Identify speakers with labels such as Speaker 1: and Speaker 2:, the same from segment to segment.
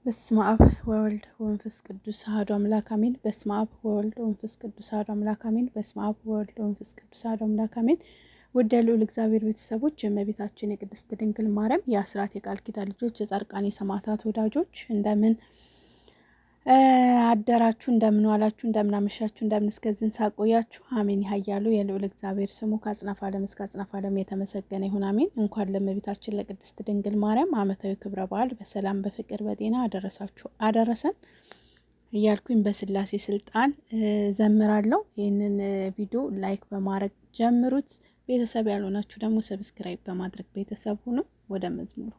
Speaker 1: በስመ አብ ወወልድ ወመንፈስ ቅዱስ አሐዱ አምላክ አሜን። በስመ አብ ወወልድ ወመንፈስ ቅዱስ አሐዱ አምላክ አሜን። በስመ አብ ወወልድ ወመንፈስ ቅዱስ አሐዱ አምላክ አሜን። ውድ ልዑል እግዚአብሔር ቤተሰቦች፣ የእመቤታችን የቅድስት ድንግል ማርያም የአስራት የቃል ኪዳን ልጆች፣ የጻድቃን የሰማዕታት ወዳጆች እንደምን አደራችሁ? እንደምን ዋላችሁ? እንደምን አመሻችሁ? እንደምን እስከዚህ ሳቆያችሁ? አሜን ያያሉ የልዑል እግዚአብሔር ስሙ ከአጽናፈ ዓለም እስከ አጽናፈ ዓለም የተመሰገነ ይሁን አሜን። እንኳን ለእመቤታችን ለቅድስት ድንግል ማርያም ዓመታዊ ክብረ በዓል በሰላም በፍቅር በጤና አደረሳችሁ አደረሰን እያልኩኝ በስላሴ ስልጣን ዘምራለሁ። ይህንን ቪዲዮ ላይክ በማድረግ ጀምሩት። ቤተሰብ ያልሆናችሁ ደግሞ ሰብስክራይብ በማድረግ ቤተሰብ ሁኑ። ወደ መዝሙሩ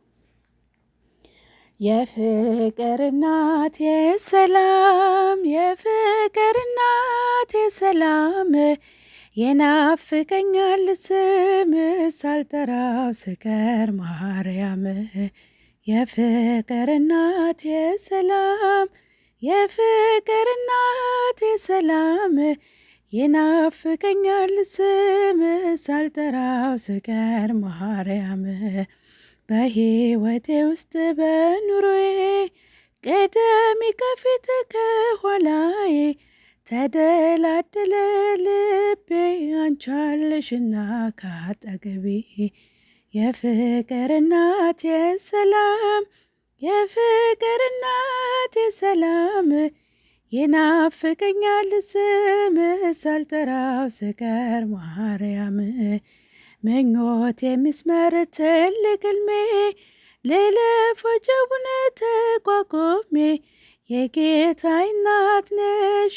Speaker 1: የፍቅር እናት የሰላም የፍቅር እናት የሰላም የናፍቀኛል ስም ሳልጠራው ስቀር ማርያም የፍቅር እናት የሰላም የፍቅር እናት የሰላም የናፍቀኛል ስም ሳልጠራው ስቀር ማርያም በሕይወቴ ውስጥ በኑሮዬ ቀደሚ ከፊት ከኋላዬ ተደላደለ ልቤ አንቻለሽና ካጠገቤ የፍቅር እናት የሰላም የፍቅር እናት የሰላም የናፍቀኛል ስም ሳልጠራው ስቀር ማርያም ምኞት የሚስመር ትልቅ ሕልሜ ልለፍ ወጀቡን ተቋቁሜ የጌታዬ እናት ነሽ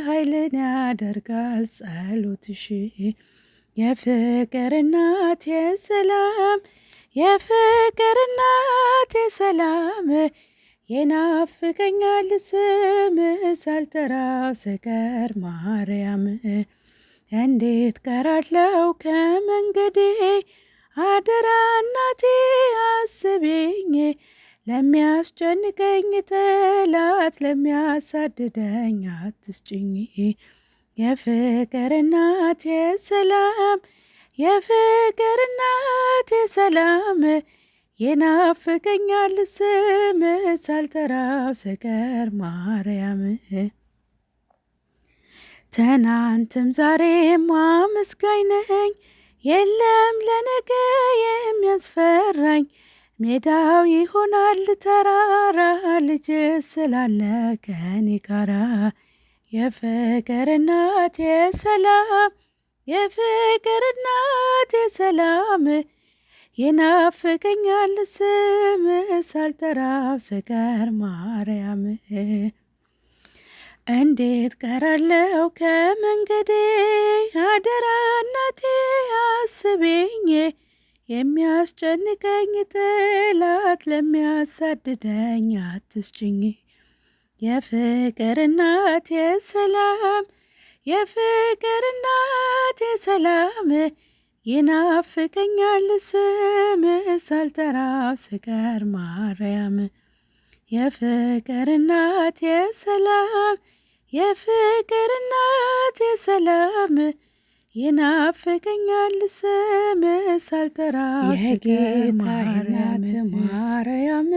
Speaker 1: ኃይልን ያደርጋል ጸሎትሽ የፍቅር እናት የሰላም የፍቅር እናት የሰላም የናፍቀኛል ስም ሳልጠራው ስቀር ማርያም እንዴት ቀራለው ከመንገዴ አደራ እናቴ አስቢኝ ለሚያስጨንቀኝ ጠላት ለሚያሳድደኝ አትስጭኝ የፍቅር እናት የሰላም የፍቅር እናት የሰላም የናፍቀኛል ስም ሳልጠራው ስቀር ማርያም ትናንትም ዛሬም አመስጋኝ ነኝ የለም ለነገ የሚያስፈራኝ ሜዳው ይሆናል ተራራ ልጅ ስላለ ከኔ ጋራ የፍቅር እናት የሰላም የፍቅር እናት የሰላም የናፍቀኛል ስም ሳልጠራው ስቀር ማርያም እንዴት ቀራለው ከመንገዴ አደራ እናቴ አስቢኝ የሚያስጨንቀኝ ጠላት ለሚያሳድደኝ አትስጭኝ የፍቅር እናት የሰላም የፍቅር እናት የሰላም ይናፍቀኛል ስም ሳልጠራው ስቀር ማርያም የፍቅር እናት የሰላም የፍቅር እናት የሰላም ይናፍቀኛል ስም ሳልጠራው ስቀር ማርያም ማርያም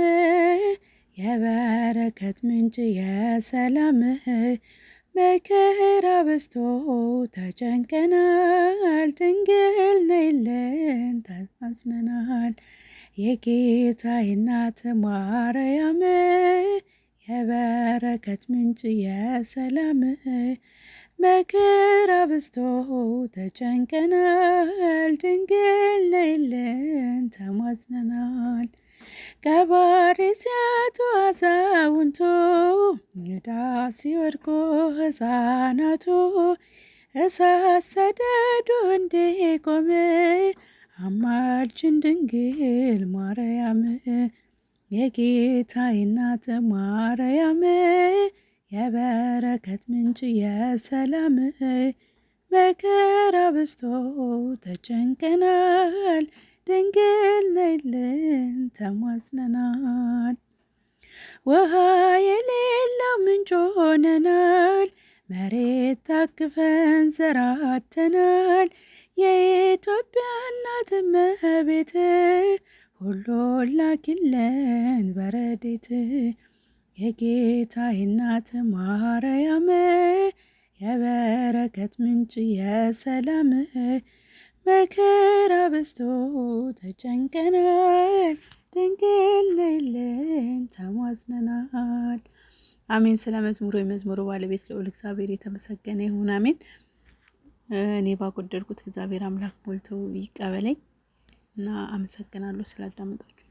Speaker 1: የበረከት ምንጭ የሰላም መከራ በዝቶ ተጨንቀናል ድንግል ነይልን ተማጽነናል የጌታዬ እናት ማርያም የበረከት ምንጭ የሰላም መከራ በዝቶ ተጨንቀናል ድንግል ነይልን ተማጽነናል ቀባሪ ሲያጡ አዛውንቱ ዕዳ ሲወድቁ ሕፃናቱ እሳት ሰደዱ እንዲቆም አማልጅን ድንግል ማርያም የጌታዬ እናት ማርያም የበረከት ምንጭ የሰላም መከራ በዝቶ ተጨንቀናል ድንግል ነይልን ተማጽነናል ውሃ የሌለው ምንጭ ሆነናል መሬት ታቅፈን ዘራተናል የኢትዮጵያ እናት እመቤት ሁሉ ላኪልን በረዴት የጌታዬ እናት ማርያም የበረከት ምንጭ የሰላም መከራ በዝቶ ተጨንቀናል፣ ድንግል ነይልን ተማጽነናል። አሜን። ስለ መዝሙሩ የመዝሙሩ ባለቤት ልዑል እግዚአብሔር የተመሰገነ ይሁን። አሜን። እኔ ባጎደልኩት እግዚአብሔር አምላክ ሞልቶ ይቀበለኝ እና አመሰግናለሁ ስላዳመጣችሁ።